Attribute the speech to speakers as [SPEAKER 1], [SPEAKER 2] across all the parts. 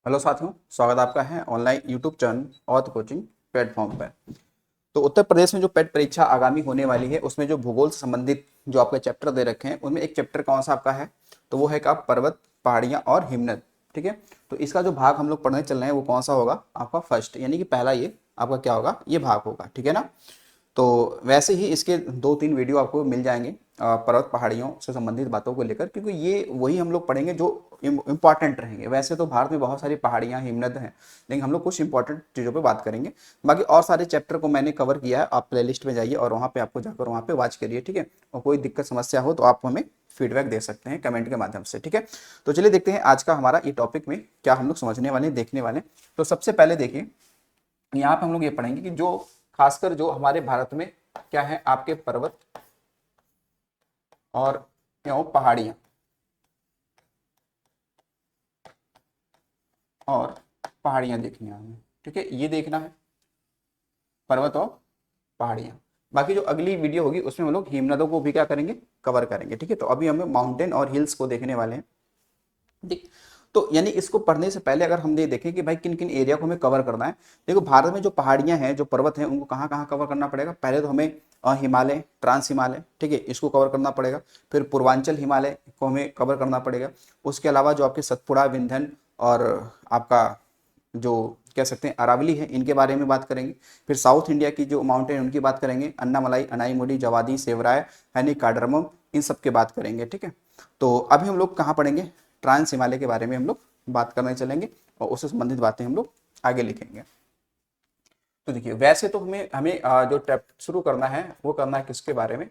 [SPEAKER 1] Hello साथियों, स्वागत आपका है ऑनलाइन यूट्यूब चैनल और कोचिंग प्लेटफॉर्म पर। तो उत्तर प्रदेश में जो पेट परीक्षा आगामी होने वाली है उसमें जो भूगोल से संबंधित जो आपके चैप्टर दे रखे हैं उनमें एक चैप्टर कौन सा आपका है, तो वो है कि आप पर्वत, पहाड़ियाँ और हिमनद। ठीक है, तो इसका जो भाग हम लोग पढ़ने चल रहे हैं वो कौन सा होगा, आपका फर्स्ट, यानी कि पहला ये आपका क्या होगा, ये भाग होगा। ठीक है ना। तो वैसे ही इसके 2-3 वीडियो आपको मिल जाएंगे पर्वत पहाड़ियों से संबंधित बातों को लेकर, क्योंकि ये वही हम लोग पढ़ेंगे जो इम्पॉर्टेंट रहेंगे। वैसे तो भारत में बहुत सारी पहाड़ियाँ हिमनद हैं, लेकिन हम लोग कुछ इंपॉर्टेंट चीज़ों पे बात करेंगे। बाकी और सारे चैप्टर को मैंने कवर किया है, आप प्लेलिस्ट में जाइए और वहाँ पे आपको जाकर वहाँ पे वॉच करिए। ठीक है, और कोई दिक्कत समस्या हो तो आप हमें फीडबैक दे सकते हैं कमेंट के माध्यम से। ठीक है, तो चलिए देखते हैं आज का हमारा ये टॉपिक में क्या हम लोग समझने वाले हैं, देखने वाले हैं। तो सबसे पहले देखिए, यहाँ पे हम लोग ये पढ़ेंगे कि जो खासकर जो हमारे भारत में क्या है, आपके पर्वत और क्यों पहाड़ियाँ और पहाड़ियाँ देखनी है हमें। ठीक है, ये देखना है पर्वत और पहाड़ियाँ। बाकी जो अगली वीडियो होगी उसमें हम लोग हिमनदों को भी क्या करेंगे, कवर करेंगे। ठीक है, तो अभी हमें माउंटेन और हिल्स को देखने वाले हैं। ठीक, तो यानी इसको पढ़ने से पहले अगर हम ये देखें कि भाई किन किन एरिया को हमें कवर करना है। देखो, भारत में जो पहाड़ियाँ हैं, जो पर्वत हैं, उनको कहाँ कहाँ कवर करना पड़ेगा। पहले तो हमें हिमालय, ट्रांस हिमालय, ठीक है, इसको कवर करना पड़ेगा। फिर पूर्वांचल हिमालय को हमें कवर करना पड़ेगा। उसके अलावा जो आपके सतपुड़ा, विंध्यन और आपका जो कह सकते हैं अरावली है, इनके बारे में बात करेंगे। फिर साउथ इंडिया की जो माउंटेन उनकी बात करेंगे, अन्नामलाई, अनाईमुडी, जवादी, सेवराय, हैनी, कार्डरमम, इन सब की बात करेंगे। ठीक है, तो अभी हम लोग कहाँ पढ़ेंगे, ट्रांस हिमालय के बारे में हम लोग बात करने चलेंगे और उससे संबंधित बातें हम लोग आगे लिखेंगे। तो देखिए, वैसे तो हमें हमें जो टैप शुरू करना है वो करना है किसके बारे में,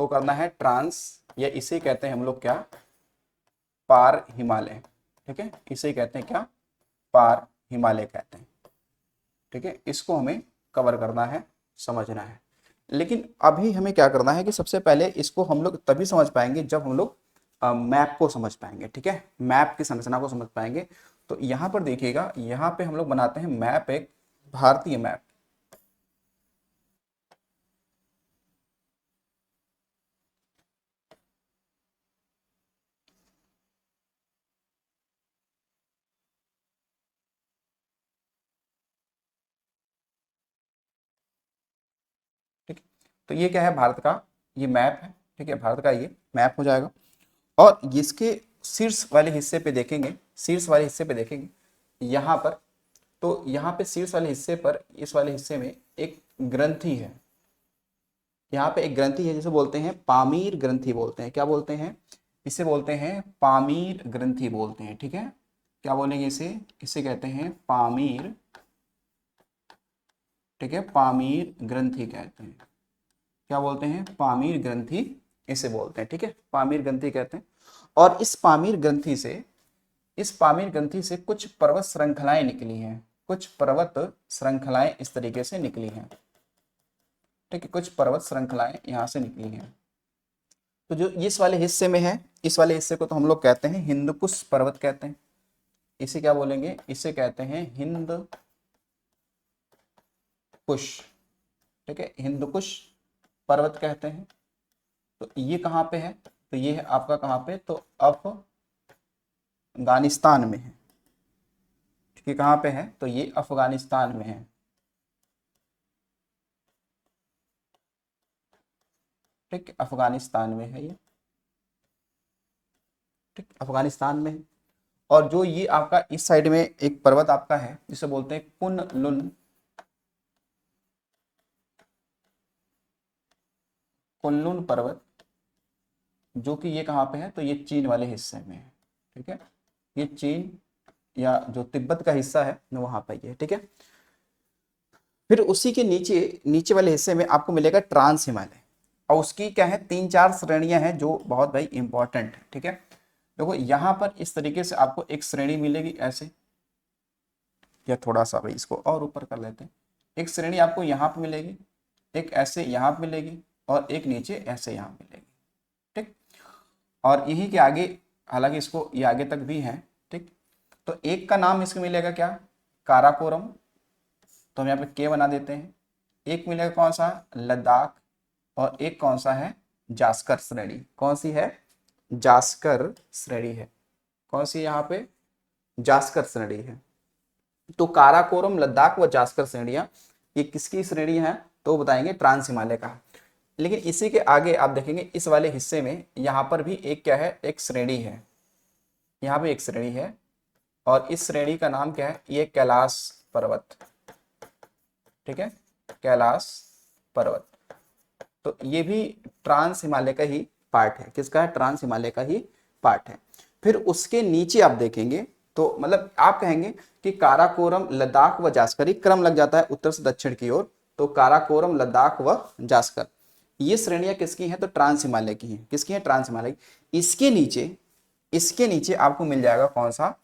[SPEAKER 1] वो करना है ट्रांस, या इसे कहते हैं हम लोग क्या, पार हिमालय। ठीक है, इसे कहते हैं क्या, पार हिमालय कहते हैं। ठीक है, इसको हमें कवर करना है, समझना है। लेकिन अभी हमें क्या करना है कि सबसे पहले इसको हम लोग तभी समझ पाएंगे जब हम लोग मैप को समझ पाएंगे। ठीक है, मैप की संरचना को समझ पाएंगे। तो यहाँ पर देखिएगा, यहाँ पे हम लोग बनाते हैं मैप, एक भारतीय मैप। ठीक है, तो ये क्या है, भारत का ये मैप है। ठीक है, भारत का ये मैप हो जाएगा। और इसके शीर्ष वाले हिस्से पे देखेंगे, शीर्ष वाले हिस्से पे देखेंगे यहाँ पर, तो यहाँ पे शीर्ष वाले हिस्से पर, इस वाले हिस्से में एक ग्रंथि है। यहाँ पे एक ग्रंथि है जिसे बोलते हैं पामीर ग्रंथि बोलते हैं। क्या बोलते हैं, इसे बोलते हैं पामीर ग्रंथि बोलते हैं। ठीक है, क्या बोलेंगे इसे, इसे कहते हैं पामीर। ठीक है, पामीर ग्रंथि कहते हैं। क्या बोलते हैं, पामीर ग्रंथि इसे बोलते हैं। ठीक है, पामीर ग्रंथि कहते हैं। और इस पामीर ग्रंथि से, इस पामीर ग्रंथि से कुछ पर्वत श्रृंखलाएं निकली हैं, कुछ पर्वत श्रृंखलाएं इस तरीके से निकली हैं। ठीक है, कुछ पर्वत श्रृंखलाएं यहाँ से निकली हैं। तो जो इस वाले हिस्से में है, इस वाले हिस्से को तो हम लोग कहते हैं हिंदकुश पर्वत कहते हैं। इसे क्या बोलेंगे, इसे कहते हैं हिंद कुश। ठीक है, हिंदकुश पर्वत कहते हैं। तो ये कहाँ पे है, तो ये है आपका कहाँ पे, तो अफगानिस्तान में है। ठीक है, कहाँ पे है, तो ये अफगानिस्तान में है। ठीक, अफगानिस्तान में है ये। ठीक, अफगानिस्तान में है। और जो ये आपका इस साइड में एक पर्वत आपका है जिसे बोलते हैं कुनलुन, कुनलुन पर्वत, जो कि ये कहाँ पे है, तो ये चीन वाले हिस्से में है। ठीक है, ये चीन या जो तिब्बत का हिस्सा है ना, वहां पर ये। ठीक है, फिर उसी के नीचे, नीचे वाले हिस्से में आपको मिलेगा ट्रांस हिमालय। और उसकी क्या है, 3-4 श्रेणियां हैं जो बहुत भाई इंपॉर्टेंट है। ठीक है, देखो यहाँ पर इस तरीके से आपको एक श्रेणी मिलेगी ऐसे, या थोड़ा सा भाई इसको और ऊपर कर लेते हैं। एक श्रेणी आपको यहाँ पे मिलेगी, एक ऐसे यहाँ पे मिलेगी, और एक नीचे ऐसे यहाँ मिलेगी। ठीक, और यही के आगे, हालांकि इसको ये आगे तक भी है। ठीक, तो एक का नाम इसको मिलेगा क्या, काराकोरम, तो हम यहाँ पे के बना देते हैं। एक मिलेगा कौन सा, लद्दाख, और एक कौन सा है, जास्कर श्रेणी। कौन सी है, जास्कर श्रेणी है। कौन सी यहाँ पे, जास्कर श्रेणी है। तो काराकोरम, लद्दाख व जास्कर श्रेणियां ये किसकी श्रेणी है, तो बताएंगे ट्रांस हिमालय का। लेकिन इसी के आगे आप देखेंगे इस वाले हिस्से में यहाँ पर भी एक क्या है, एक श्रेणी है, यहाँ भी एक श्रेणी है, और इस श्रेणी का नाम क्या है, ये कैलाश पर्वत, ठीक है, कैलाश पर्वत। तो ये भी ट्रांस हिमालय का ही पार्ट है, किसका है, ट्रांस हिमालय का ही पार्ट है। फिर उसके नीचे आप देखेंगे तो मतलब आप कहेंगे कि काराकोरम, लद्दाख व जास्कर, क्रम लग जाता है उत्तर से दक्षिण की ओर, तो काराकोरम, लद्दाख व जास्कर ये श्रेणियां किसकी हैं, तो ट्रांस हिमालय की हैं। किसकी हैं, ट्रांस हिमालय की। इसके नीचे आपको मिल जाएगा कौन सा,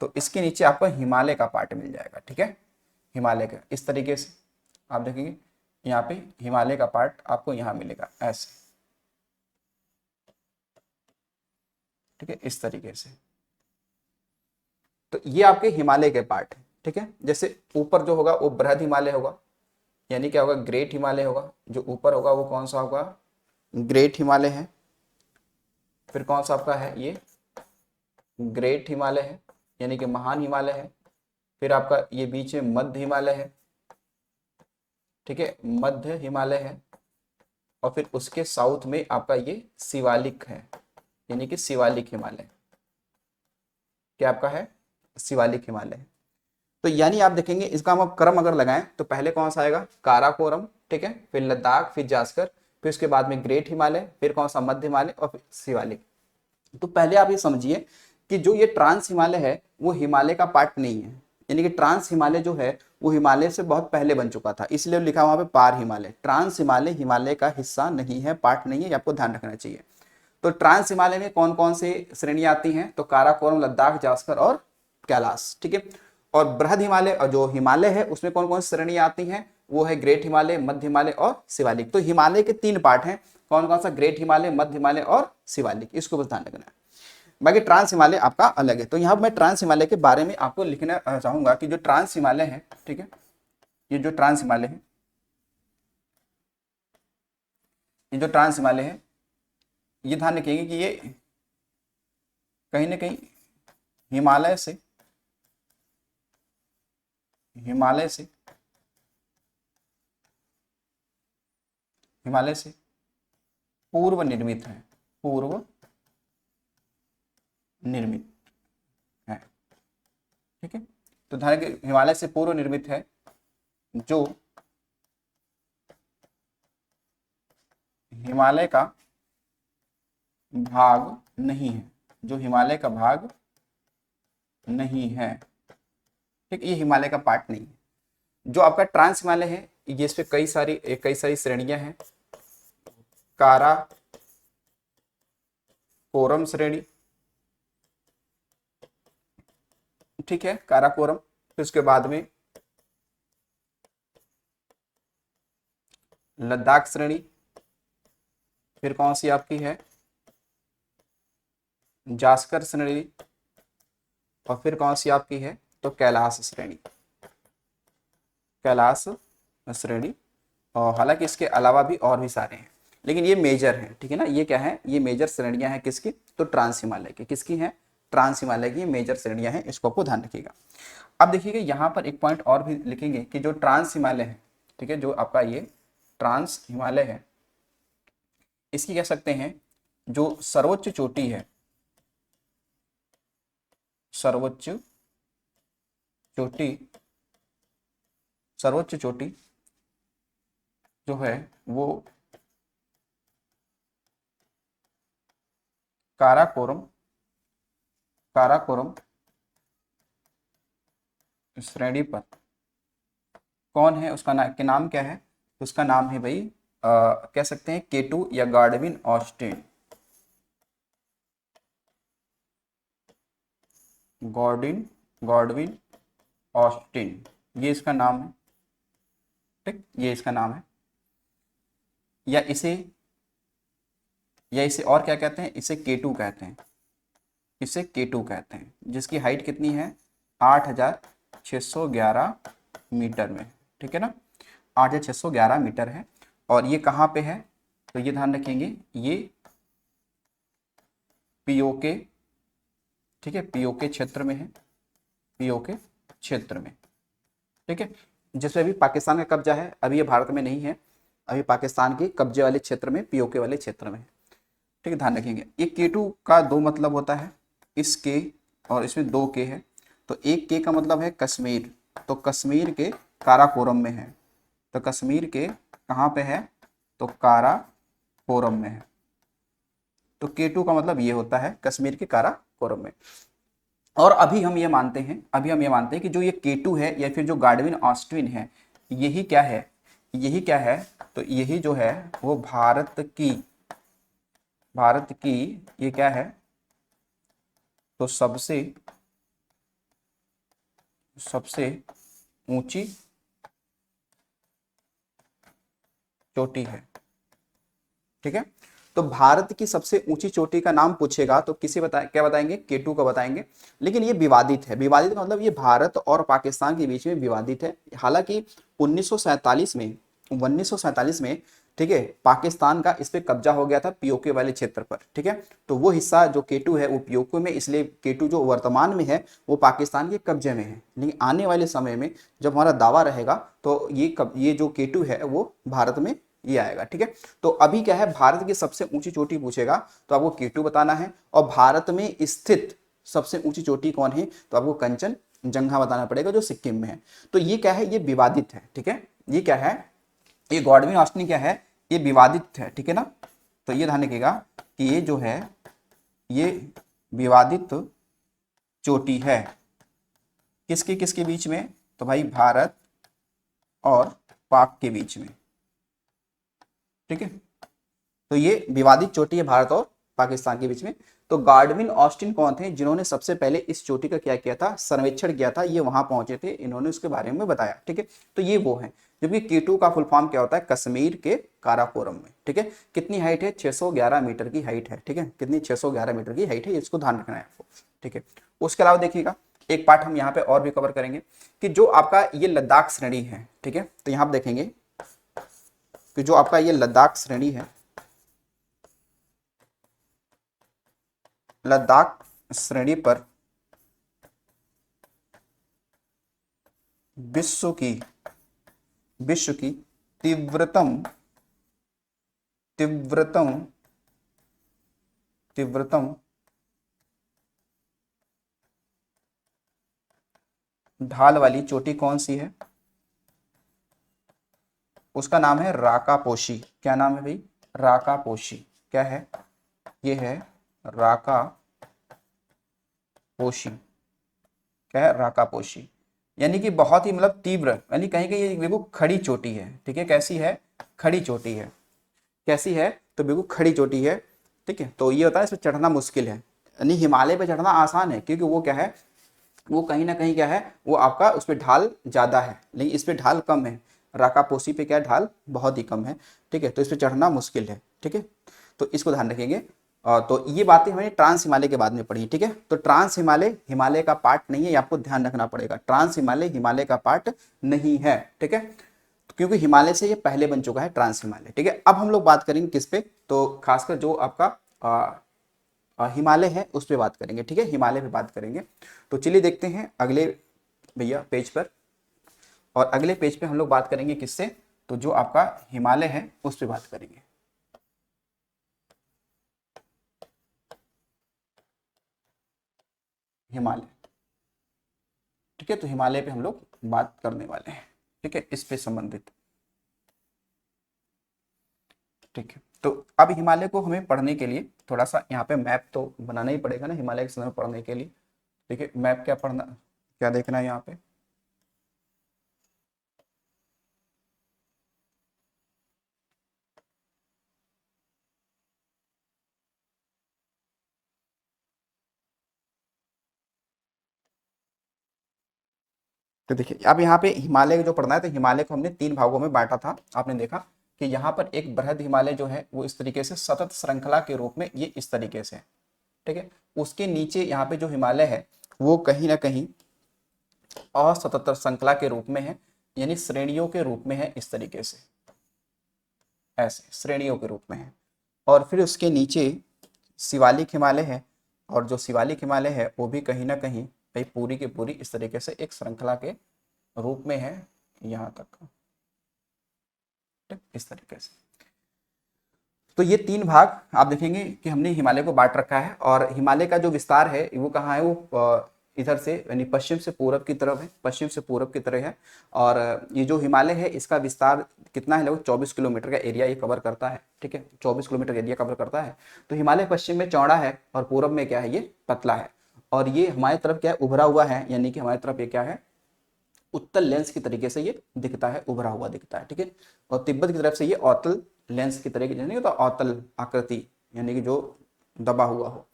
[SPEAKER 1] तो इसके नीचे आपको हिमालय का पार्ट मिल जाएगा, ठीक है, हिमालय का। इस तरीके से आप देखेंगे यहाँ पे हिमालय का पार्ट आपको यहाँ मिलेगा ऐसे, ठीक है, इस तरीके से। तो ये आपके हिमालय के पार्ट है, ठीक है। जैसे ऊपर जो होगा वो बृहद हिमालय होगा, यानी क्या होगा, ग्रेट हिमालय होगा। जो ऊपर होगा वो कौन सा होगा, ग्रेट हिमालय है। फिर कौन सा आपका है, ये ग्रेट हिमालय है, यानी कि महान हिमालय है। फिर आपका ये बीच में मध्य हिमालय है, ठीक है, मध्य हिमालय है। और फिर उसके साउथ में आपका ये शिवालिक है, यानी कि शिवालिक हिमालय, क्या आपका है, शिवालिक हिमालय। तो यानी आप देखेंगे इसका हम क्रम अगर लगाएं तो पहले कौन सा आएगा, काराकोरम, ठीक है, फिर लद्दाख, फिर जास्कर, फिर उसके बाद में ग्रेट हिमालय, फिर कौन सा, मध्य हिमालय, और फिर शिवालिक। तो पहले आप ये समझिए कि जो ये ट्रांस हिमालय है वो हिमालय का पार्ट नहीं है, यानी कि ट्रांस हिमालय जो है वो हिमालय से बहुत पहले बन चुका था, इसलिए लिखा वहां पे पार हिमालय। ट्रांस हिमालय हिमालय का हिस्सा नहीं है, पार्ट नहीं है, आपको ध्यान रखना चाहिए। तो ट्रांस हिमालय में कौन कौन से श्रेणियां आती हैं, तो काराकोरम, लद्दाख, जास्कर और कैलाश, ठीक है। और बृहद हिमालय और जो हिमालय है उसमें कौन कौन सी श्रेणियां आती हैं, वो है ग्रेट हिमालय, मध्य हिमालय और शिवालिक। तो हिमालय के 3 पार्ट हैं, कौन कौन सा, ग्रेट हिमालय, मध्य हिमालय और शिवालिक, इसको बस ध्यान रखना है। बाकी ट्रांस हिमालय आपका अलग है। तो यहाँ मैं ट्रांस हिमालय के बारे में आपको लिखना चाहूंगा कि जो ट्रांस हिमालय है, ठीक है, ये जो ट्रांस हिमालय है, ये जो ट्रांस हिमालय है, ये ध्यान रखिएगा कि ये कहीं ना कहीं हिमालय से हिमालय से हिमालय से पूर्व निर्मित है, पूर्व निर्मित है, ठीक है। तो ध्यान रखिए हिमालय से पूर्व निर्मित है, जो हिमालय का भाग नहीं है, जो हिमालय का भाग नहीं है, ठीक, ये हिमालय का पार्ट नहीं है। जो आपका ट्रांस हिमालय है ये इस पे कई सारी श्रेणियां हैं। कारा कोरम श्रेणी, ठीक है, काराकोरम। फिर उसके बाद में लद्दाख श्रेणी, फिर कौन सी आपकी है, जास्कर श्रेणी, और फिर कौन सी आपकी है, तो कैलाश श्रेणी, कैलाश श्रेणी। और हालांकि इसके अलावा भी और भी सारे हैं, लेकिन ये मेजर हैं, ठीक है ना। ये क्या है, ये मेजर श्रेणियां हैं किसकी, तो ट्रांस हिमालय की। किसकी हैं, ट्रांस हिमालय की मेजर श्रेणियां हैं, इसको आपको ध्यान रखिएगा। अब देखिएगा यहाँ पर एक पॉइंट और भी लिखेंगे कि जो ट्रांस हिमालय है, ठीक है, जो आपका ये ट्रांस हिमालय है, इसकी कह सकते हैं जो सर्वोच्च चोटी है, सर्वोच्च चोटी, सर्वोच्च चोटी जो है वो काराकोरम, काराकोरम श्रेणी पर कौन है, उसका नाम क्या है, उसका नाम है भाई कह सकते हैं केटू या गॉडविन ऑस्टिन, गॉडविन ऑस्टिन, ये इसका नाम है, ठीक, ये इसका नाम है। या इसे और क्या कहते हैं, इसे केटू कहते हैं, इसे केटू कहते हैं, जिसकी हाइट कितनी है, 8611 मीटर में, ठीक है ना, 8611 मीटर है। और ये कहाँ पे है, तो ये ध्यान रखेंगे, ये पीओके, ठीक है, पीओके क्षेत्र में है, पीओके क्षेत्र में, ठीक है। जैसे अभी पाकिस्तान का कब्जा है, अभी ये भारत में नहीं है, अभी पाकिस्तान के कब्जे वाले क्षेत्र में, पीओके वाले क्षेत्र में, ठीक है, ध्यान रखेंगे। ये के2 का दो मतलब होता है, इस के और इसमें दो के है, तो एक के का मतलब है कश्मीर, तो कश्मीर के काराकोरम में है, तो कश्मीर के कहाँ पे है, तो काराकोरम में है, तो के2 का मतलब ये होता है कश्मीर के काराकोरम में। और अभी हम ये मानते हैं, कि जो ये के2 है या फिर जो गाडविन ऑस्टिन है, यही क्या है, तो यही जो है वो भारत की ये क्या है, तो सबसे ऊंची चोटी है, ठीक है। तो भारत की सबसे ऊंची चोटी का नाम पूछेगा तो क्या बताएंगे, के2 का बताएंगे। लेकिन ये विवादित है, विवादित का मतलब ये भारत और पाकिस्तान के बीच में विवादित है। हालांकि 1947 में ठीक है, पाकिस्तान का इस पे कब्जा हो गया था पीओके वाले क्षेत्र पर, ठीक है। तो वो हिस्सा जो के2 है वो पीओके में, इसलिए के2 जो वर्तमान में है वो पाकिस्तान के कब्जे में है। लेकिन आने वाले समय में जब हमारा दावा रहेगा तो ये जो के2 है वो भारत में ये आएगा, ठीक है। तो अभी क्या है, भारत की सबसे ऊंची चोटी पूछेगा तो आपको के2 बताना है, और भारत में स्थित सबसे ऊंची चोटी कौन है, तो आपको कंचनजंगा बताना पड़ेगा जो सिक्किम में है। तो ये क्या है, ये विवादित है, ठीक है। ये क्या है, ये गॉडविन ऑस्टिन क्या है, ये विवादित है, ठीक है ना। तो ये ध्यान रखिएगा कि ये जो है ये विवादित चोटी है, किसके किसके बीच में, तो भाई भारत और पाक के बीच में, ठीक है। तो ये विवादित चोटी है भारत और पाकिस्तान के बीच में। तो गाडविन ऑस्टिन कौन थे, जिन्होंने सबसे पहले इस चोटी का क्या किया था, सर्वेक्षण किया था, ये वहां पहुंचे थे, इन्होंने उसके बारे में बताया, ठीक है। तो ये वो है। जबकि के2 का फुल फॉर्म क्या होता है, कश्मीर के काराकोरम में, ठीक है। कितनी हाइट है, 611 मीटर की हाइट है, ठीक है। कितनी, 611 मीटर की हाइट है, इसको ध्यान रखना है आपको, ठीक है। उसके अलावा देखिएगा एक पार्ट हम यहाँ पे और भी कवर करेंगे कि जो आपका ये लद्दाख श्रेणी है, ठीक है। तो यहाँ आप देखेंगे कि जो आपका ये लद्दाख श्रेणी है, लद्दाख श्रेणी पर विश्व की तीव्रतम तीव्रतम तीव्रतम ढाल वाली चोटी कौन सी है, उसका नाम है राकापोशी। क्या नाम है भाई, राकापोशी। क्या है, ये है राकापोशी। क्या है, राकापोशी। यानी कि बहुत ही मतलब तीव्र, यानी कहीं कहीं ये बिल्कुल खड़ी चोटी है, ठीक है। कैसी है, खड़ी चोटी है, कैसी है, तो बिल्कुल खड़ी चोटी है, ठीक है। तो ये होता है इसमें चढ़ना मुश्किल है, यानी हिमालय पे चढ़ना आसान है क्योंकि वो क्या है, वो कहीं ना कहीं क्या है, वो आपका उस पर ढाल ज्यादा है, लेकिन इस पे ढाल कम है। राकापोशी पे क्या है, ढाल बहुत ही कम है, ठीक है। तो इस पे चढ़ना मुश्किल है, ठीक है। तो इसको ध्यान रखेंगे। तो ये बातें हमने ट्रांस हिमालय के बाद में पढ़ी, ठीक है। तो ट्रांस हिमालय हिमालय का पार्ट नहीं है, ये आपको ध्यान रखना पड़ेगा। ट्रांस हिमालय हिमालय का पार्ट नहीं है, ठीक है, क्योंकि हिमालय से ये पहले बन चुका है ट्रांस हिमालय, ठीक है। अब हम लोग बात करेंगे किस पे, तो खासकर जो आपका हिमालय है उस पर बात करेंगे, ठीक है। हिमालय पे बात करेंगे। तो चलिए देखते हैं अगले भैया पेज पर, और अगले पेज पे हम लोग बात करेंगे किससे, तो जो आपका हिमालय है उस पर बात करेंगे। हिमालय, ठीक है। तो हिमालय पे हम लोग बात करने वाले हैं, ठीक है, इस पे संबंधित, ठीक है। तो अब हिमालय को हमें पढ़ने के लिए थोड़ा सा यहाँ पे मैप तो बनाना ही पड़ेगा ना, हिमालय के समय पढ़ने के लिए। देखिए मैप क्या पढ़ना, क्या देखना है यहाँ पे, तो देखिए अब यहाँ पे हिमालय जो पढ़ना है, तो हिमालय को हमने 3 भागों में बांटा था। आपने देखा कि यहाँ पर एक बृहद हिमालय जो है वो इस तरीके से सतत श्रृंखला के रूप में ये इस तरीके से है, ठीक है। उसके नीचे यहाँ पे जो हिमालय है वो कहीं ना कहीं असतत श्रृंखला के रूप में है, यानी श्रेणियों के रूप में है, इस तरीके से, ऐसे श्रेणियों के रूप में है। और फिर उसके नीचे शिवालिक हिमालय है, और जो शिवालिक हिमालय है वो भी कहीं ना कहीं भाई पूरी की पूरी इस तरीके से एक श्रृंखला के रूप में है यहाँ तक, ठीक, इस तरीके से। तो ये 3 भाग आप देखेंगे कि हमने हिमालय को बांट रखा है, और हिमालय का जो विस्तार है वो कहाँ है, वो इधर से यानी पश्चिम से पूरब की तरफ है, पश्चिम से पूरब की तरफ है। और ये जो हिमालय है इसका विस्तार कितना है, लगभग 24 किलोमीटर का एरिया ये कवर करता है, ठीक है, 24 किलोमीटर एरिया कवर करता है। तो हिमालय पश्चिम में चौड़ा है और पूरब में क्या है, ये पतला है। और ये हमारी तरफ क्या है, उभरा हुआ है, यानी कि हमारी तरफ ये क्या है, उत्तल लेंस की तरीके से ये दिखता है, उभरा हुआ दिखता है, ठीक है। और तिब्बत की तरफ से ये अवतल लेंस की तरीके, यानी तो अवतल आकृति, यानी कि जो दबा हुआ हो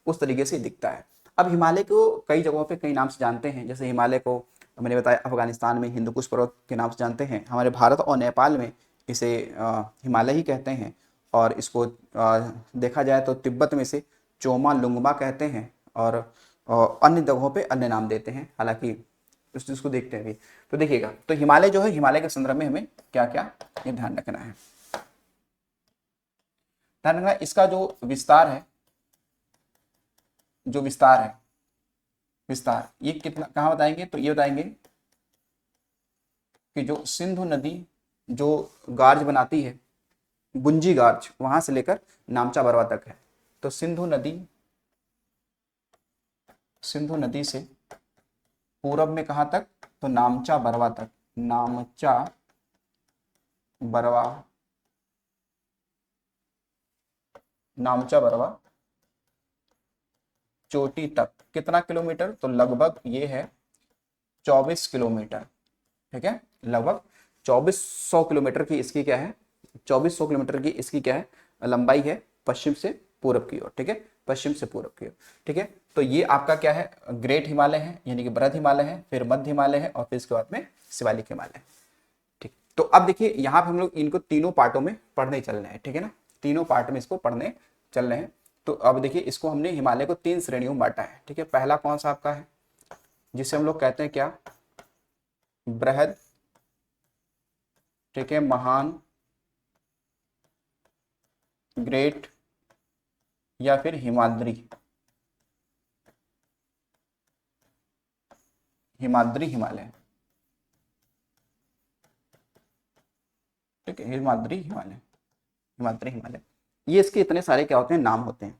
[SPEAKER 1] उस तरीके से दिखता है। अब हिमालय को कई जगहों पे कई नाम से जानते हैं, जैसे हिमालय को मैंने बताया अफगानिस्तान में हिंदुकुश पर्वत के नाम से जानते हैं, हमारे भारत और नेपाल में इसे हिमालय ही कहते हैं। और इसको देखा जाए तो तिब्बत में से चोमा लुंगमा कहते हैं, और अन्य जगहों पे अन्य नाम देते हैं, हालांकि उस चीज को देखते हैं अभी। तो देखिएगा, तो हिमालय जो है, हिमालय के संदर्भ में हमें क्या क्या ये ध्यान रखना है, ध्यान रखना इसका जो विस्तार है, जो विस्तार है, विस्तार ये कितना कहाँ बताएंगे, तो ये बताएंगे कि जो सिंधु नदी जो गार्ज बनाती है, गुंजी गार्ज, वहां से लेकर नामचा बरवा तक है। तो सिंधु नदी से पूरब में कहां तक, तो नामचा बरवा तक, नामचा बरवा, नामचा बरवा चोटी तक कितना किलोमीटर, तो लगभग ये है 24 किलोमीटर, ठीक है, लगभग 2400 किलोमीटर की इसकी क्या है, 2400 किलोमीटर की इसकी क्या है लंबाई है, पश्चिम से पूरब की ओर, ठीक है, पश्चिम से पूरब की ओर, ठीक है। तो ये आपका क्या है, ग्रेट हिमालय है, यानी कि बृहद हिमालय है, फिर मध्य हिमालय है, और फिर इसके बाद में शिवालिक हिमालय है, ठीक। तो अब देखिए यहाँ पे हम लोग इनको तीनों पार्टों में पढ़ने चल रहे हैं, ठीक है ना, तीनों पार्ट में इसको पढ़ने चल रहे हैं। तो अब देखिए इसको हमने हिमालय को 3 श्रेणियों में बांटा है, ठीक है। पहला कौन सा आपका है, जिसे हम लोग कहते हैं क्या, बृहद, ठीक है, महान, ग्रेट, या फिर हिमाद्री, हिमालय, ठीक है, हिमाद्री हिमालय, ये इसके इतने सारे क्या होते हैं, नाम होते हैं।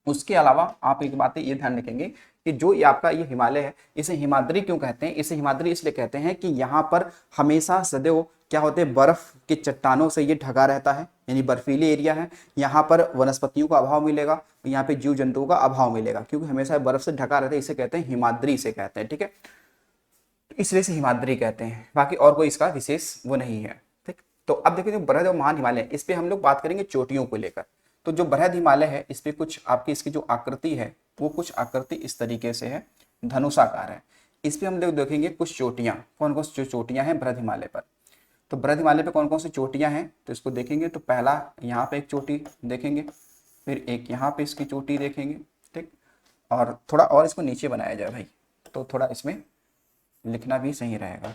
[SPEAKER 1] उसके अलावा आप एक बात ये ध्यान रखेंगे कि जो ये आपका ये हिमालय है, इसे हिमाद्री क्यों कहते हैं, इसे हिमाद्री इसलिए कहते हैं कि यहाँ पर हमेशा सदैव क्या होते हैं, बर्फ की चट्टानों से ये ढका रहता है, यानी बर्फीली एरिया है, यहाँ पर वनस्पतियों का अभाव मिलेगा, यहाँ पे जीव जंतुओं का अभाव मिलेगा, क्योंकि हमेशा बर्फ से ढका रहता है, इसे कहते हैं हिमाद्री, इसे कहते हैं, ठीक है, इसलिए से हिमाद्री कहते हैं, बाकी और कोई इसका विशेष वो नहीं है, ठीक। तो अब देखिए जो बृहद और महान हिमालय, इस पे हम लोग बात करेंगे चोटियों को लेकर। तो जो बृहद हिमालय है, इस पे कुछ आपकी इसकी जो आकृति है, वो कुछ आकृति इस तरीके से है, धनुषाकार है। इस पे हम लोग देखेंगे कुछ चोटियां, कौन कौन सी जो चोटियां हैं बृहद हिमालय पर। तो बृहद हिमालय पे कौन कौन सी चोटियां हैं, तो इसको देखेंगे। तो पहला यहाँ पे एक चोटी देखेंगे, फिर एक यहाँ पे इसकी चोटी देखेंगे, ठीक। और थोड़ा और इसको नीचे बनाया जाए भाई, तो थोड़ा इसमें लिखना भी सही रहेगा।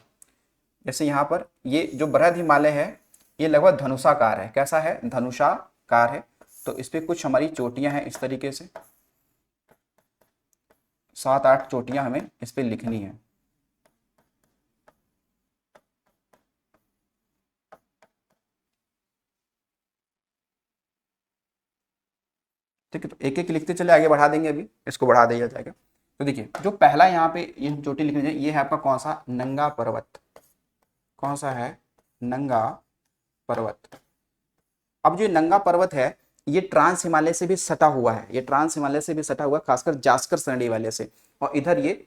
[SPEAKER 1] जैसे यहाँ पर ये जो बृहद हिमालय है, ये लगभग धनुषाकार है, कैसा है, धनुषाकार है। तो इस पे कुछ हमारी चोटियां हैं इस तरीके से, 7-8 चोटियां हमें इस पे लिखनी है, ठीक है। तो एक एक लिखते चले, आगे बढ़ा देंगे, अभी इसको बढ़ा दिया जाएगा। तो देखिए जो पहला यहाँ पे ये चोटी लिखनी चाहिए, ये है आपका कौन सा, नंगा पर्वत, कौन सा है, नंगा पर्वत। अब जो नंगा पर्वत है, ये ट्रांस हिमालय से भी सटा हुआ है, ये ट्रांस हिमालय से भी सटा हुआ है, खासकर जास्कर श्रेणी वाले से, और इधर ये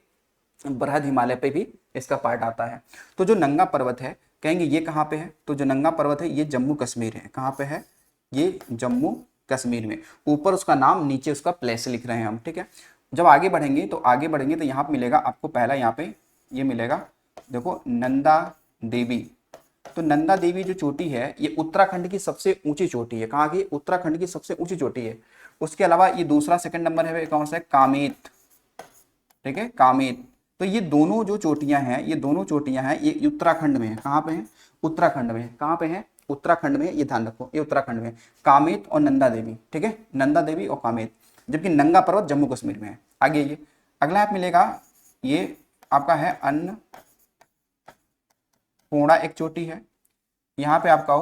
[SPEAKER 1] बृहद हिमालय पे भी इसका पार्ट आता है। तो जो नंगा पर्वत है, कहेंगे ये कहाँ पे है, तो जो नंगा पर्वत है ये जम्मू कश्मीर है, कहाँ पे है, ये जम्मू कश्मीर में, ऊपर उसका नाम, नीचे उसका प्लेस लिख रहे हैं हम, ठीक है। जब आगे बढ़ेंगे तो यहाँ पे मिलेगा आपको, पहला यहाँ पे ये मिलेगा, देखो नंदा देवी। तो नंदा देवी जो चोटी है, ये उत्तराखंड की सबसे ऊंची चोटी है, कहाँ की, उत्तराखंड की सबसे ऊंची चोटी है। उसके अलावा ये दूसरा सेकंड नंबर है कौन सा है, कामेत, ठीक है, कामेत। तो ये दोनों जो चोटियां हैं, ये दोनों चोटियां हैं, ये उत्तराखंड में है, कहाँ पे है, उत्तराखंड में है, कहाँ पे है, उत्तराखंड में, ये ध्यान रखो, ये उत्तराखंड में, कामेत और नंदा देवी, ठीक है, नंदा देवी और कामेत। जबकि नंगा पर्वत जम्मू कश्मीर में है। आगे ये अगला आप मिलेगा ये आपका है अन्नपूर्णा एक चोटी है। यहाँ पे आपका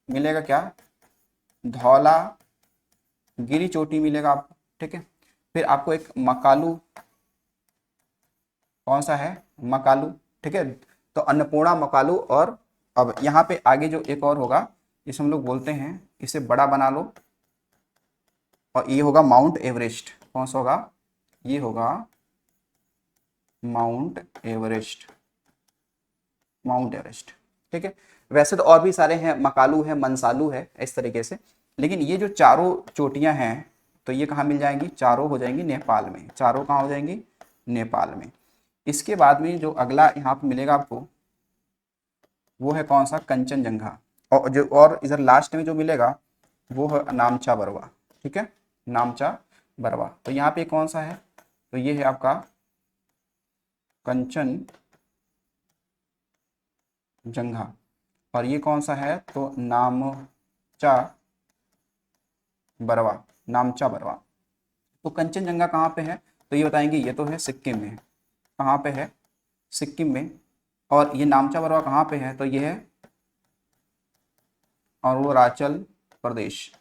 [SPEAKER 1] मिलेगा क्या, धौलागिरी चोटी मिलेगा आपको, ठीक है। फिर आपको एक मकालू, कौन सा है, मकालू, ठीक है। तो अन्नपूर्णा, मकालू, और अब यहाँ पे आगे जो एक और होगा, इसे हम लोग बोलते हैं, इसे बड़ा बना लो, और ये होगा माउंट एवरेस्ट। कौन सा होगा, ये होगा माउंट एवरेस्ट, माउंट एवरेस्ट, ठीक है। वैसे तो और भी सारे हैं, मकालू है, मनसालू है, इस तरीके से, लेकिन ये जो चारों चोटियां हैं, तो ये कहाँ मिल जाएंगी, चारों हो जाएंगी नेपाल में, चारों कहाँ हो जाएंगी, नेपाल में। इसके बाद में जो अगला यहाँ पे मिलेगा आपको, वो है कौन सा, कंचनजंगा, और जो और इधर लास्ट में जो मिलेगा वो है नामचा बरवा, ठीक है, नामचा बरवा। तो यहाँ पे कौन सा है, तो ये है आपका कंचनजंगा, और ये कौन सा है, तो नामचा बरवा, नामचा बरवा। तो कंचनजंगा कहाँ पे है, तो ये बताएंगे, ये तो है सिक्किम में, कहाँ पे है, सिक्किम में। और ये नामचा बरवा कहाँ पे है, तो ये है अरुणाचल प्रदेश,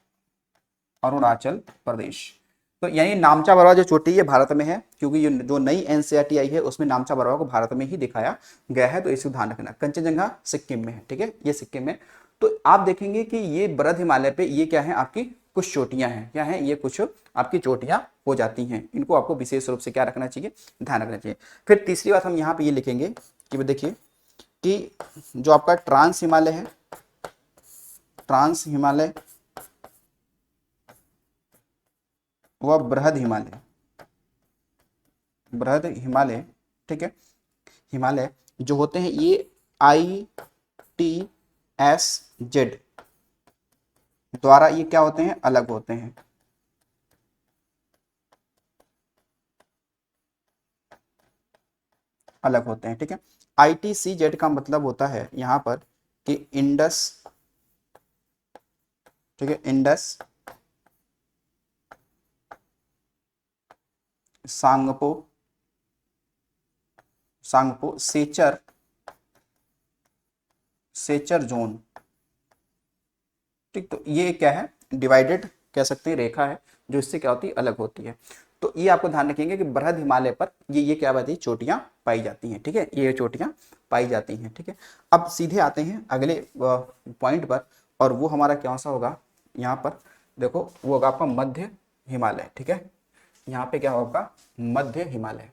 [SPEAKER 1] अरुणाचल प्रदेश। तो यानी नामचा बरवा जो चोटी है भारत में है, क्योंकि ये जो नई एनसीईआरटी आई है उसमें नामचा बरवा को भारत में ही दिखाया गया है, तो इसे ध्यान रखना। कंचनजंगा सिक्किम में है, ठीक है, ये सिक्किम में। तो आप देखेंगे कि ये बृहद हिमालय पे ये क्या है, आपकी कुछ चोटियां हैं, क्या है, ये कुछ आपकी चोटियां हो जाती हैं, इनको आपको विशेष रूप से क्या रखना चाहिए, ध्यान रखना चाहिए। फिर तीसरी बात हम यहाँ पे ये लिखेंगे कि देखिए कि जो आपका ट्रांस हिमालय है, ट्रांस हिमालय व बृहद हिमालय, बृहद हिमालय, ठीक है, हिमालय जो होते हैं ये ITSZ द्वारा ये क्या होते हैं, अलग होते हैं, अलग होते हैं, ठीक है। ITCZ का मतलब होता है यहाँ पर कि इंडस, ठीक है, इंडस, सांगपो, सांगपो, सेचर, सेचर जोन, ठीक। तो ये क्या है, डिवाइडेड कह सकते हैं, रेखा है जो इससे क्या होती है, अलग होती है। तो ये आपको ध्यान रखेंगे कि बृहद हिमालय पर ये क्या बात है, चोटियां पाई जाती हैं, ठीक है, ये चोटियां पाई जाती हैं, ठीक है। अब सीधे आते हैं अगले पॉइंट पर, और वो हमारा कौन सा होगा, यहाँ पर देखो, वो होगा आपका मध्य हिमालय, ठीक है। यहाँ पे क्या होगा, मध्य हिमालय,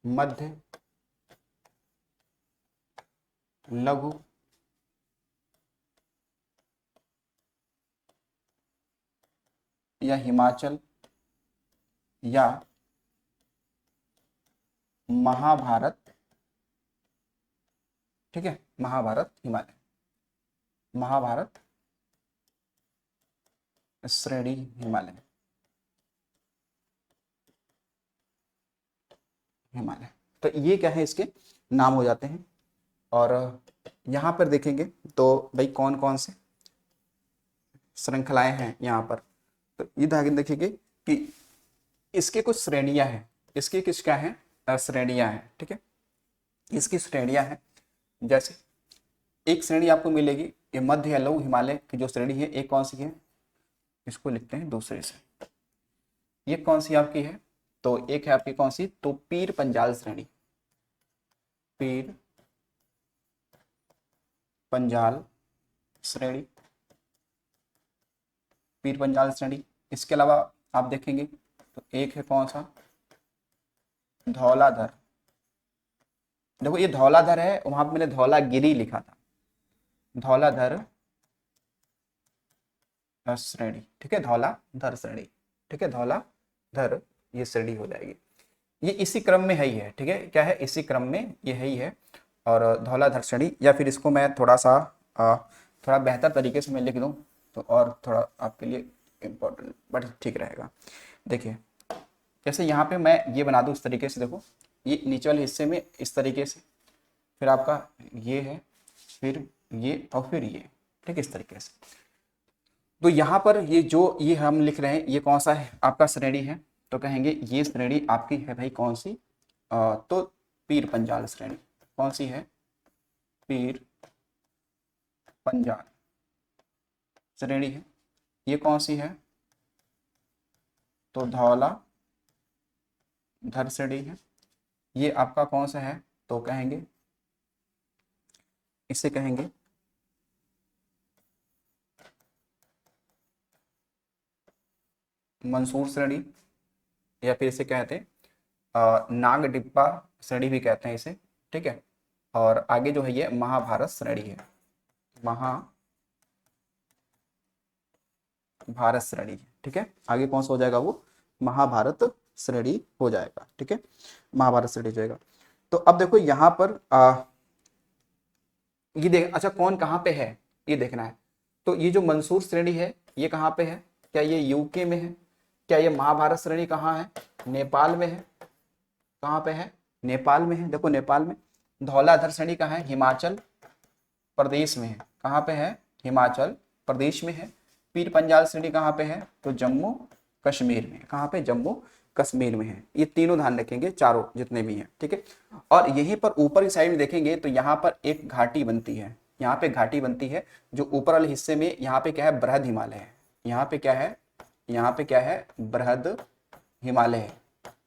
[SPEAKER 1] मध्य लघु या हिमाचल या महाभारत, ठीक है, महाभारत हिमालय, महाभारत श्रेणी हिमालय, हिमालय। तो ये क्या है, इसके नाम हो जाते हैं। और यहाँ पर देखेंगे तो भाई कौन कौन से श्रृंखलाएं हैं यहाँ पर, तो ये देखेंगे कि इसके कुछ श्रेणियां हैं, इसकी किस क्या है, श्रेणियां हैं, ठीक है, इसकी श्रेणियां हैं। जैसे एक श्रेणी आपको मिलेगी, ये मध्य या लघु हिमालय की जो श्रेणी है, एक कौन सी है, इसको लिखते हैं दूसरे से, ये कौन सी आपकी है, तो एक है आपकी कौन सी, तो पीर पंजाल श्रेणी, पीर पंजाल श्रेणी, पीर पंजाल श्रेणी। इसके अलावा आप देखेंगे तो एक है कौन सा, धौलाधर, देखो ये धौलाधर है, वहां पे मैंने धौलागिरी लिखा था, धौलाधर श्रेणी, ठीक है, धौलाधर श्रेणी, ठीक है, धौलाधर ये श्रेणी हो जाएगी। ये इसी क्रम में है ही है, ठीक है, क्या है, इसी क्रम में ये है ही है। और धौलाधर श्रेणी, या फिर इसको मैं थोड़ा सा थोड़ा बेहतर तरीके से मैं लिख दूं तो और थोड़ा आपके लिए इम्पोर्टेंट बट ठीक रहेगा। देखिए जैसे यहाँ पे मैं ये बना दूं इस तरीके से, देखो ये नीचे वाले हिस्से में इस तरीके से, फिर आपका ये है, फिर ये और फिर ये, ठीक है, इस तरीके से। तो यहाँ पर ये जो ये हम लिख रहे हैं, ये कौन सा है आपका श्रेणी है, तो कहेंगे ये श्रेणी आपकी है भाई कौन सी, तो पीर पंजाल श्रेणी। कौन सी है, पीर पंजाल श्रेणी है। ये कौन सी है, तो धौला धर श्रेणी है। ये आपका कौन सा है, तो कहेंगे इसे कहेंगे मंसूर श्रेणी, या फिर इसे कहते हैं नाग डिब्बा श्रेणी भी कहते हैं इसे, ठीक है। और आगे जो है ये महाभारत श्रेणी है, महाभारत श्रेणी है, ठीक है। आगे कौन सा हो जाएगा, वो महाभारत श्रेणी हो जाएगा, ठीक है, महाभारत श्रेणी हो जाएगा। तो अब देखो यहाँ पर ये देख, अच्छा कौन कहाँ पे है ये देखना है। तो ये जो मंसूर श्रेणी है ये कहाँ पे है, क्या ये यूके में है, क्या ये महाभारत श्रेणी कहाँ है, नेपाल में है। कहाँ पे है, नेपाल में है। देखो नेपाल में। धौलाधर श्रेणी कहाँ है, हिमाचल प्रदेश में है। कहाँ पे है, हिमाचल प्रदेश में है। पीर पंजाल श्रेणी कहाँ पे है, तो जम्मू कश्मीर में। कहाँ पे, जम्मू कश्मीर में है। ये तीनों ध्यान रखेंगे, चारों जितने भी हैं, ठीक है। और यहीं पर ऊपर की साइड में देखेंगे तो यहाँ पर एक घाटी बनती है, यहाँ पे घाटी बनती है जो ऊपर वाले हिस्से में, यहाँ पे क्या है, बृहद हिमालय है। यहाँ पे क्या है, यहाँ पे क्या है, बृहद हिमालय है।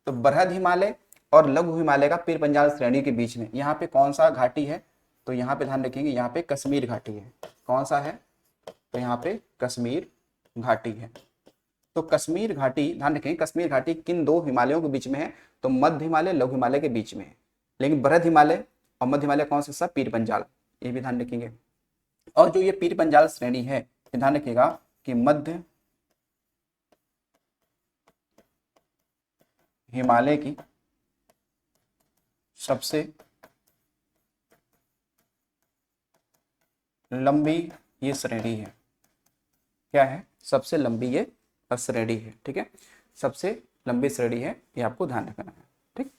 [SPEAKER 1] तो बृहद हिमालय और लघु हिमालय का पीर पंजाल श्रेणी के बीच में यहाँ पे कौन सा घाटी है, तो यहाँ पे ध्यान रखेंगे, यहाँ पे कश्मीर घाटी है। कौन सा है, तो यहाँ पे कश्मीर घाटी है। तो कश्मीर घाटी ध्यान रखेंगे, कश्मीर घाटी किन दो हिमालयों के बीच में है, तो मध्य हिमालय लघु हिमालय के बीच में है। लेकिन बृहद हिमालय और मध्य हिमालय कौन सा, सब पीर पंजाल, ये भी ध्यान रखेंगे। और जो ये पीर पंजाल श्रेणी है, ये ध्यान रखिएगा कि मध्य हिमालय की सबसे लंबी ये श्रेणी है। क्या है, सबसे लंबी ये श्रेणी है, ठीक है, सबसे लंबी श्रेणी है, ये आपको ध्यान रखना है, ठीक।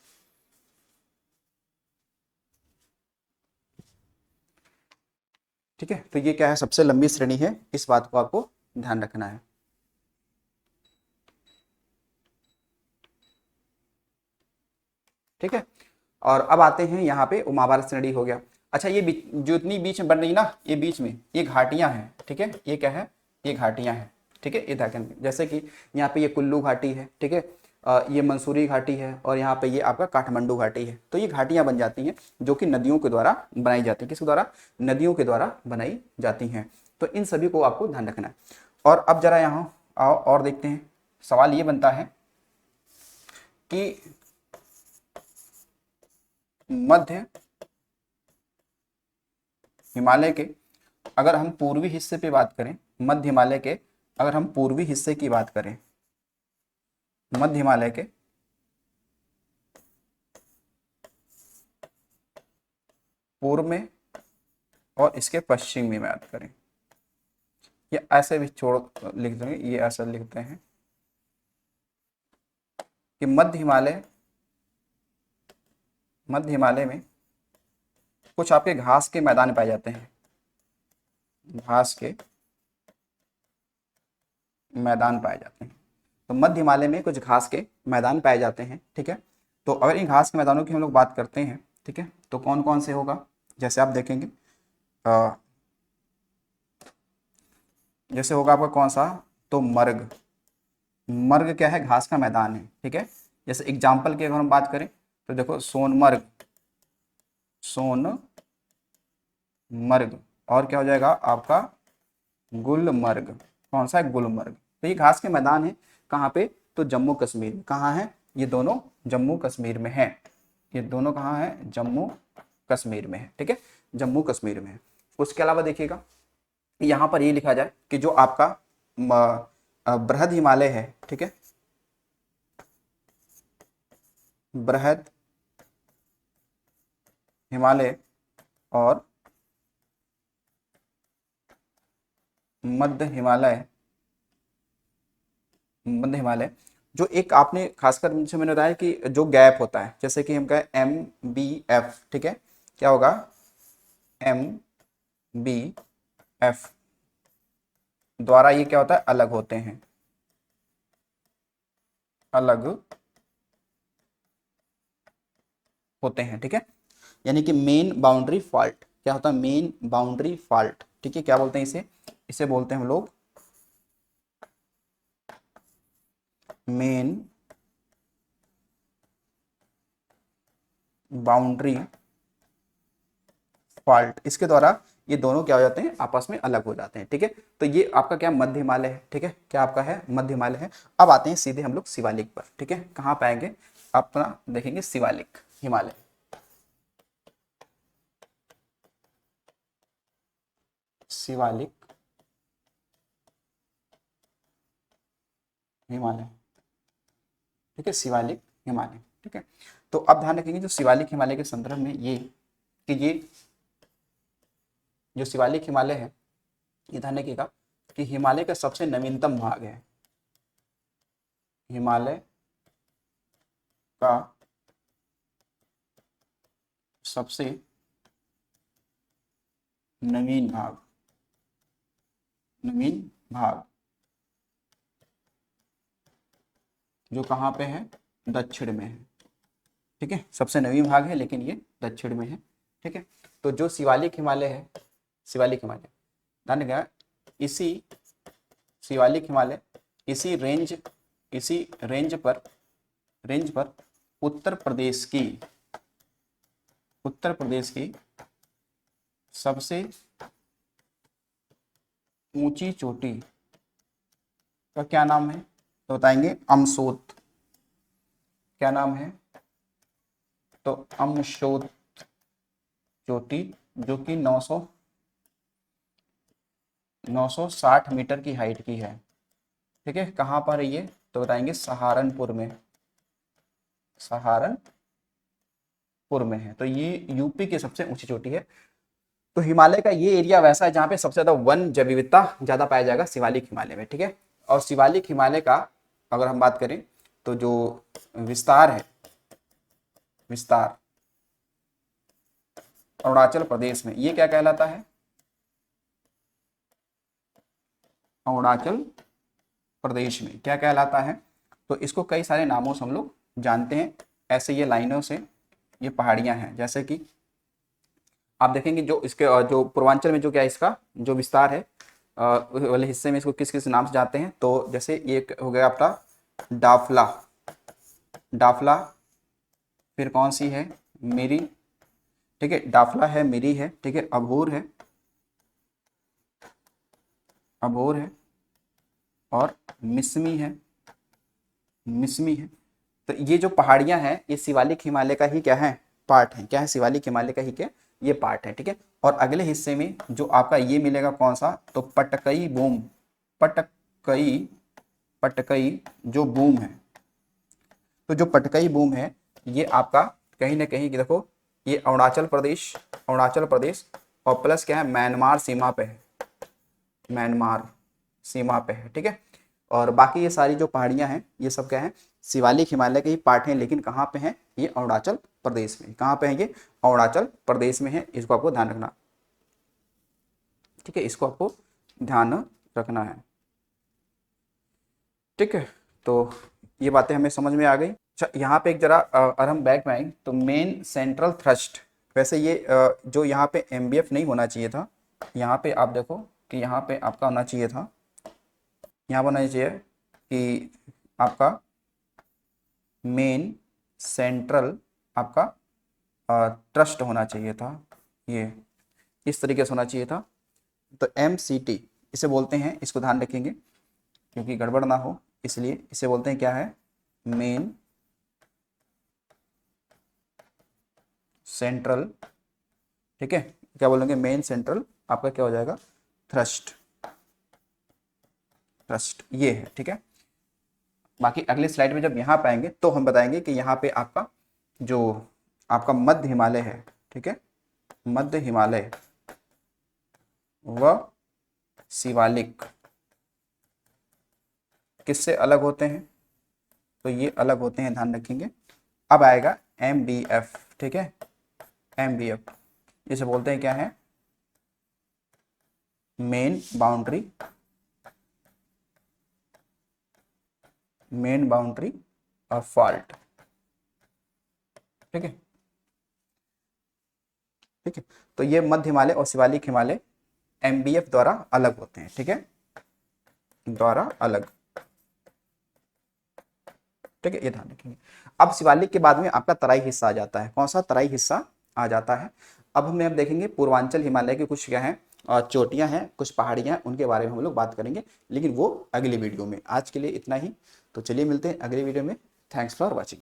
[SPEAKER 1] ठीक है, तो ये क्या है, सबसे लंबी श्रेणी है, इस बात को आपको ध्यान रखना है। ठीक है, और अब आते हैं यहाँ पे महाभारत श्रेणी हो गया। अच्छा ये जो इतनी बीच में बन रही ना, ये बीच में ये घाटियां हैं, ठीक है, ये क्या है, ये घाटियां हैं, ठीक है। ये ध्यान, जैसे कि यहाँ पे ये कुल्लू घाटी है, ठीक है, ये मंसूरी घाटी है, और यहाँ पे ये आपका काठमांडू घाटी है। तो ये घाटियां बन जाती हैं जो कि नदियों के द्वारा बनाई जाती है। किसके द्वारा, नदियों के द्वारा बनाई जाती हैं। तो इन सभी को आपको ध्यान रखना है। और अब जरा यहाँ आओ और देखते हैं, सवाल ये बनता है कि मध्य हिमालय के अगर हम पूर्वी हिस्से पे बात करें, मध्य हिमालय के अगर हम पूर्वी हिस्से की बात करें, मध्य हिमालय के पूर्व में और इसके पश्चिम में बात करें, ये ऐसे भी छोड़ लिख देंगे, ये ऐसा लिखते हैं कि मध्य हिमालय में कुछ आपके घास के मैदान पाए जाते हैं, घास के मैदान पाए जाते हैं। तो मध्य हिमालय में कुछ घास के मैदान पाए जाते हैं, ठीक है। तो अगर इन घास के मैदानों की हम लोग बात करते हैं, ठीक है, तो कौन कौन से होगा, जैसे आप देखेंगे जैसे होगा आपका कौन सा, तो मर्ग। मर्ग क्या है, घास का मैदान है, ठीक है। जैसे एग्जाम्पल की अगर हम बात करें तो देखो सोनमर्ग, सोनमर्ग, और क्या हो जाएगा आपका गुलमर्ग। कौन सा है, गुलमर्ग। तो ये घास के मैदान है कहाँ पे, तो जम्मू कश्मीर में। कहाँ है, ये दोनों जम्मू कश्मीर में है। ये दोनों कहाँ है, जम्मू कश्मीर में है, ठीक है, जम्मू कश्मीर में है। उसके अलावा देखिएगा यहाँ पर ये लिखा जाए कि जो आपका बृहद हिमालय है, ठीक है, बृहद हिमालय और मध्य हिमालय जो एक आपने खासकर मुझे मैंने बताया कि जो गैप होता है, जैसे कि हम कहें MBF, ठीक है, क्या होगा MBF द्वारा ये क्या होता है, अलग होते हैं। अलग होते हैं, ठीक है। यानी कि मेन बाउंड्री फॉल्ट क्या होता है, मेन बाउंड्री फॉल्ट, ठीक है। क्या बोलते हैं इसे, इसे बोलते हैं हम लोग मेन बाउंड्री फॉल्ट। इसके द्वारा ये दोनों क्या हो जाते हैं, आपस में अलग हो जाते हैं, ठीक है। तो ये आपका क्या मध्य हिमालय है, ठीक है, क्या आपका है, मध्य हिमालय है। अब आते हैं सीधे हम लोग शिवालिक पर, ठीक है। कहाँ पाएंगे, अपना देखेंगे शिवालिक हिमालय, शिवालिक हिमालय, ठीक है, शिवालिक हिमालय, ठीक है। तो अब ध्यान रखेंगे जो शिवालिक हिमालय के संदर्भ में ये, कि ये जो शिवालिक हिमालय है, ये ध्यान रखिएगा कि हिमालय का सबसे नवीनतम भाग है, हिमालय का सबसे नवीन भाग, नवीन भाग जो कहाँ पे है, दक्षिण में है, ठीक है। सबसे नवीन भाग है लेकिन ये दक्षिण में है, ठीक है। तो जो शिवालिक हिमालय है, शिवालिक हिमालय ध्यान रखिएगा, इसी शिवालिक हिमालय इसी रेंज पर उत्तर प्रदेश की, उत्तर प्रदेश की सबसे ऊंची चोटी का क्या नाम है, तो बताएंगे अमसोत। क्या नाम है, तो अमसोत चोटी, जो कि 960 मीटर की हाइट की है, ठीक है। कहाँ पर है ये, तो बताएंगे सहारनपुर में, सहारनपुर में है। तो ये यूपी की सबसे ऊंची चोटी है। तो हिमालय का ये एरिया वैसा है जहाँ पे सबसे ज्यादा वन जैव विविधता ज्यादा पाया जाएगा, शिवालिक हिमालय में, ठीक है। और शिवालिक हिमालय का अगर हम बात करें तो जो विस्तार है, विस्तार अरुणाचल प्रदेश में, ये क्या कहलाता है, अरुणाचल प्रदेश में क्या कहलाता है। तो इसको कई सारे नामों से हम लोग जानते हैं, ऐसे ये लाइनों से, ये पहाड़ियां हैं। जैसे कि आप देखेंगे जो इसके जो पूर्वांचल में जो क्या इसका जो विस्तार है वाले हिस्से में, इसको किस किस नाम से जानते हैं, तो जैसे ये हो गया आपका डाफला, डाफला, फिर कौन सी है, मिरी, ठीक है, डाफला है, मिरी है, ठीक है, अभोर है, अभोर है, और मिसमी है, मिसमी है। तो ये जो पहाड़ियां हैं ये शिवालिक हिमालय का ही क्या है, पार्ट है, क्या है, शिवालिक हिमालय का ही क्या, ये पार्ट है, ठीक है। और अगले हिस्से में जो आपका ये मिलेगा कौन सा, तो पटकई बूम, पटकई, पटकई जो बूम है, तो जो पटकई बूम है ये आपका कहीं ना कहीं देखो, ये अरुणाचल प्रदेश, अरुणाचल प्रदेश और प्लस क्या है, म्यांमार सीमा पे है, म्यांमार सीमा पे है, ठीक है। और बाकी ये सारी जो पहाड़ियां हैं ये सब क्या है, शिवालिक हिमालय के ही पार्ट हैं, लेकिन कहाँ पे हैं, ये अरुणाचल प्रदेश में। कहाँ पे है ये, अरुणाचल प्रदेश में है, इसको आपको ध्यान रखना, ठीक है, इसको आपको ध्यान रखना है, ठीक है। तो ये बातें हमें समझ में आ गई। अच्छा, यहाँ पे एक जरा अगर हम बैक में आए तो मेन सेंट्रल थ्रस्ट, वैसे ये जो यहाँ पे एमबीएफ नहीं होना चाहिए था, यहाँ पे आप देखो कि यहाँ पे आपका होना चाहिए था, यहाँ पर होना चाहिए कि आपका मेन सेंट्रल आपका ट्रस्ट होना चाहिए था, ये इस तरीके से होना चाहिए था। तो MCT इसे बोलते हैं, इसको ध्यान रखेंगे क्योंकि गड़बड़ ना हो, इसलिए इसे बोलते हैं क्या है, मेन सेंट्रल, ठीक है। क्या बोलेंगे, मेन सेंट्रल आपका क्या हो जाएगा, थ्रस्ट, थ्रस्ट ये है, ठीक है। बाकी अगले स्लाइड में जब यहाँ पाएंगे तो हम बताएंगे कि यहाँ पे आपका जो आपका मध्य हिमालय है, ठीक है, मध्य हिमालय व शिवालिक किससे अलग होते हैं, तो ये अलग होते हैं, ध्यान रखेंगे। अब आएगा MBF, ठीक है, MBF इसे बोलते हैं क्या है, main boundary, main boundary fault. ठीक है, ठीक है। तो ये मध्य हिमालय और शिवालिक हिमालय एमबीएफ द्वारा अलग होते हैं। ठीक है, द्वारा अलग। ठीक है, ये ध्यान रखेंगे। अब शिवालिक के बाद में आपका तराई हिस्सा आ जाता है। कौन सा तराई हिस्सा आ जाता है? अब हम अब देखेंगे पूर्वांचल हिमालय के कुछ क्या है चोटियां हैं, कुछ पहाड़ियां हैं, उनके बारे में हम लोग बात करेंगे, लेकिन वो अगली वीडियो में। आज के लिए इतना ही। तो चलिए मिलते हैं अगली वीडियो में। Thanks for watching.